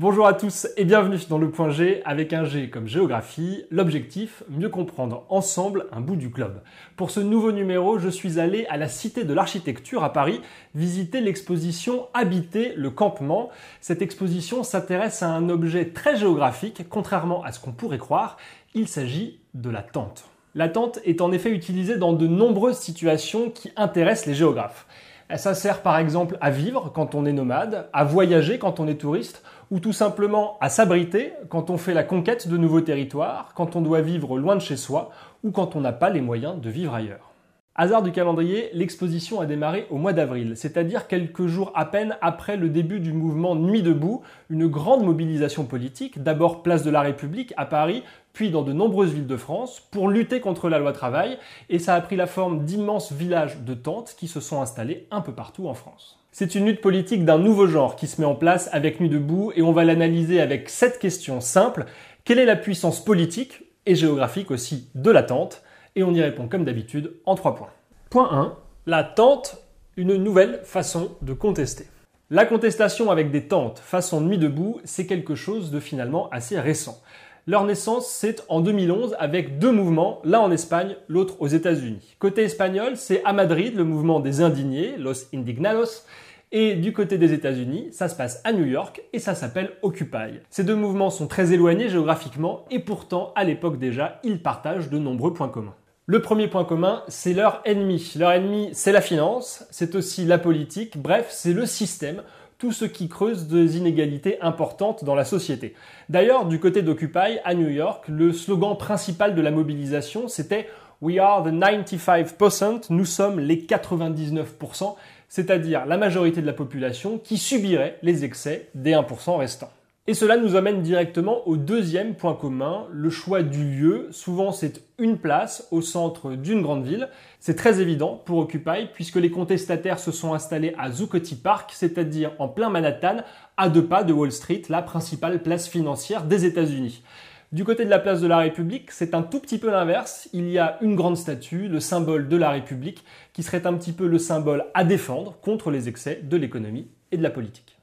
Bonjour à tous et bienvenue dans le point G avec un G comme géographie. L'objectif, mieux comprendre ensemble un bout du globe. Pour ce nouveau numéro, je suis allé à la Cité de l'Architecture à Paris visiter l'exposition Habiter le campement. Cette exposition s'intéresse à un objet très géographique, contrairement à ce qu'on pourrait croire, il s'agit de la tente. La tente est en effet utilisée dans de nombreuses situations qui intéressent les géographes. Ça sert par exemple à vivre quand on est nomade, à voyager quand on est touriste, ou tout simplement à s'abriter quand on fait la conquête de nouveaux territoires, quand on doit vivre loin de chez soi, ou quand on n'a pas les moyens de vivre ailleurs. Hasard du calendrier, l'exposition a démarré au mois d'avril, c'est-à-dire quelques jours à peine après le début du mouvement Nuit debout, une grande mobilisation politique, d'abord place de la République à Paris, puis dans de nombreuses villes de France, pour lutter contre la loi travail, et ça a pris la forme d'immenses villages de tentes qui se sont installés un peu partout en France. C'est une lutte politique d'un nouveau genre qui se met en place avec Nuit debout, et on va l'analyser avec 7 questions simples. Quelle est la puissance politique, et géographique aussi, de la tente ? Et on y répond comme d'habitude en 3 points. Point 1. La tente, une nouvelle façon de contester. La contestation avec des tentes façon Nuit debout, c'est quelque chose de finalement assez récent. Leur naissance, c'est en 2011 avec 2 mouvements, l'un en Espagne, l'autre aux États-Unis. Côté espagnol, c'est à Madrid, le mouvement des indignés, Los Indignados, et du côté des États-Unis, ça se passe à New York et ça s'appelle Occupy. Ces 2 mouvements sont très éloignés géographiquement et pourtant, à l'époque déjà, ils partagent de nombreux points communs. Le premier point commun, c'est leur ennemi. Leur ennemi, c'est la finance, c'est aussi la politique, bref, c'est le système, tout ce qui creuse des inégalités importantes dans la société. D'ailleurs, du côté d'Occupy, à New York, le slogan principal de la mobilisation, c'était « We are the 95%, nous sommes les 99%, c'est-à-dire la majorité de la population qui subirait les excès des 1% restants. Et cela nous amène directement au deuxième point commun, le choix du lieu. Souvent, c'est une place au centre d'une grande ville. C'est très évident pour Occupy puisque les contestataires se sont installés à Zuccotti Park, c'est-à-dire en plein Manhattan, à 2 pas de Wall Street, la principale place financière des États-Unis. Du côté de la place de la République, c'est un tout petit peu l'inverse. Il y a une grande statue, le symbole de la République, qui serait un petit peu le symbole à défendre contre les excès de l'économie et de la politique.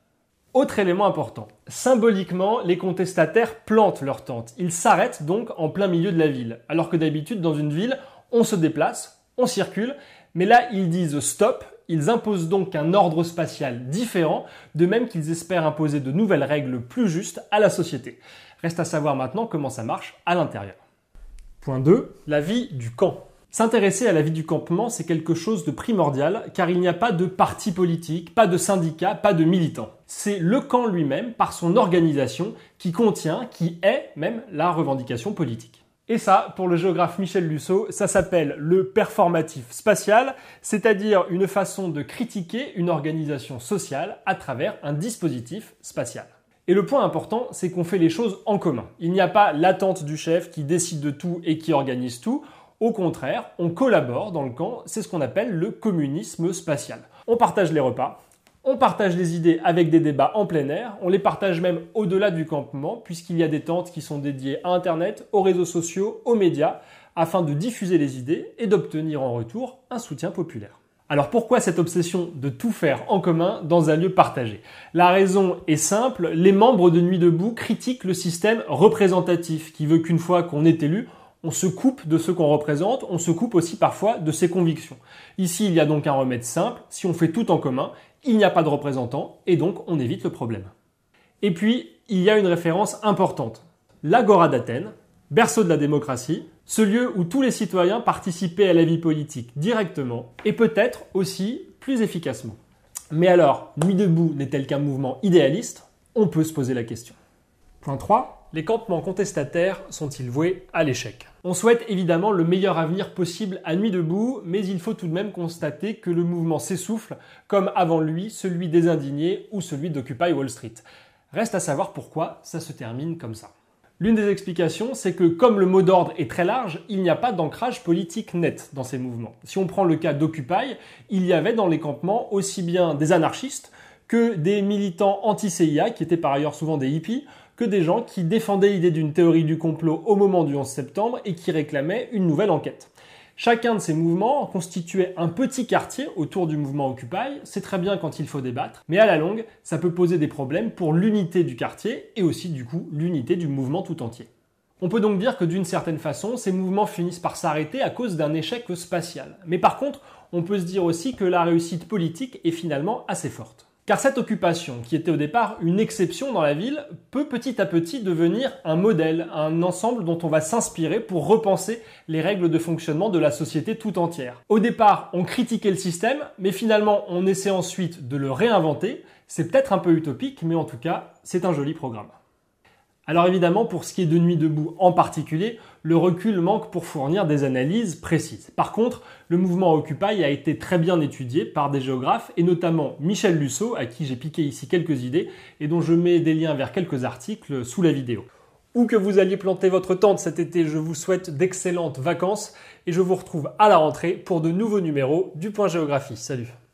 Autre élément important, symboliquement, les contestataires plantent leur tente. Ils s'arrêtent donc en plein milieu de la ville. Alors que d'habitude, dans une ville, on se déplace, on circule, mais là, ils disent stop, ils imposent donc un ordre spatial différent, de même qu'ils espèrent imposer de nouvelles règles plus justes à la société. Reste à savoir maintenant comment ça marche à l'intérieur. Point 2, la vie du camp. S'intéresser à la vie du campement, c'est quelque chose de primordial, car il n'y a pas de parti politique, pas de syndicat, pas de militants. C'est le camp lui-même, par son organisation, qui contient, qui est même la revendication politique. Et ça, pour le géographe Michel Lusso, ça s'appelle le performatif spatial, c'est-à-dire une façon de critiquer une organisation sociale à travers un dispositif spatial. Et le point important, c'est qu'on fait les choses en commun. Il n'y a pas l'attente du chef qui décide de tout et qui organise tout. Au contraire, on collabore dans le camp, c'est ce qu'on appelle le communisme spatial. On partage les repas, on partage les idées avec des débats en plein air, on les partage même au-delà du campement, puisqu'il y a des tentes qui sont dédiées à Internet, aux réseaux sociaux, aux médias, afin de diffuser les idées et d'obtenir en retour un soutien populaire. Alors pourquoi cette obsession de tout faire en commun dans un lieu partagé ? La raison est simple, les membres de Nuit debout critiquent le système représentatif, qui veut qu'une fois qu'on est élu, on se coupe de ce qu'on représente, on se coupe aussi parfois de ses convictions. Ici, il y a donc un remède simple, si on fait tout en commun, il n'y a pas de représentants et donc on évite le problème. Et puis, il y a une référence importante. L'Agora d'Athènes, berceau de la démocratie, ce lieu où tous les citoyens participaient à la vie politique directement et peut-être aussi plus efficacement. Mais alors, Nuit debout n'est-elle qu'un mouvement idéaliste ? On peut se poser la question. Point 3. Les campements contestataires sont-ils voués à l'échec ? On souhaite évidemment le meilleur avenir possible à Nuit debout, mais il faut tout de même constater que le mouvement s'essouffle, comme avant lui, celui des indignés ou celui d'Occupy Wall Street. Reste à savoir pourquoi ça se termine comme ça. L'une des explications, c'est que comme le mot d'ordre est très large, il n'y a pas d'ancrage politique net dans ces mouvements. Si on prend le cas d'Occupy, il y avait dans les campements aussi bien des anarchistes que des militants anti-CIA, qui étaient par ailleurs souvent des hippies, que des gens qui défendaient l'idée d'une théorie du complot au moment du 11 septembre et qui réclamaient une nouvelle enquête. Chacun de ces mouvements constituait un petit quartier autour du mouvement Occupy, c'est très bien quand il faut débattre, mais à la longue, ça peut poser des problèmes pour l'unité du quartier et aussi du coup l'unité du mouvement tout entier. On peut donc dire que d'une certaine façon, ces mouvements finissent par s'arrêter à cause d'un échec spatial. Mais par contre, on peut se dire aussi que la réussite politique est finalement assez forte. Car cette occupation, qui était au départ une exception dans la ville, peut petit à petit devenir un modèle, un ensemble dont on va s'inspirer pour repenser les règles de fonctionnement de la société tout entière. Au départ, on critiquait le système, mais finalement, on essaie ensuite de le réinventer. C'est peut-être un peu utopique, mais en tout cas, c'est un joli programme. Alors évidemment, pour ce qui est de Nuit debout en particulier, le recul manque pour fournir des analyses précises. Par contre, le mouvement Occupy a été très bien étudié par des géographes et notamment Michel Lusso, à qui j'ai piqué ici quelques idées et dont je mets des liens vers quelques articles sous la vidéo. Où que vous alliez planter votre tente cet été, je vous souhaite d'excellentes vacances et je vous retrouve à la rentrée pour de nouveaux numéros du Point Géographie. Salut!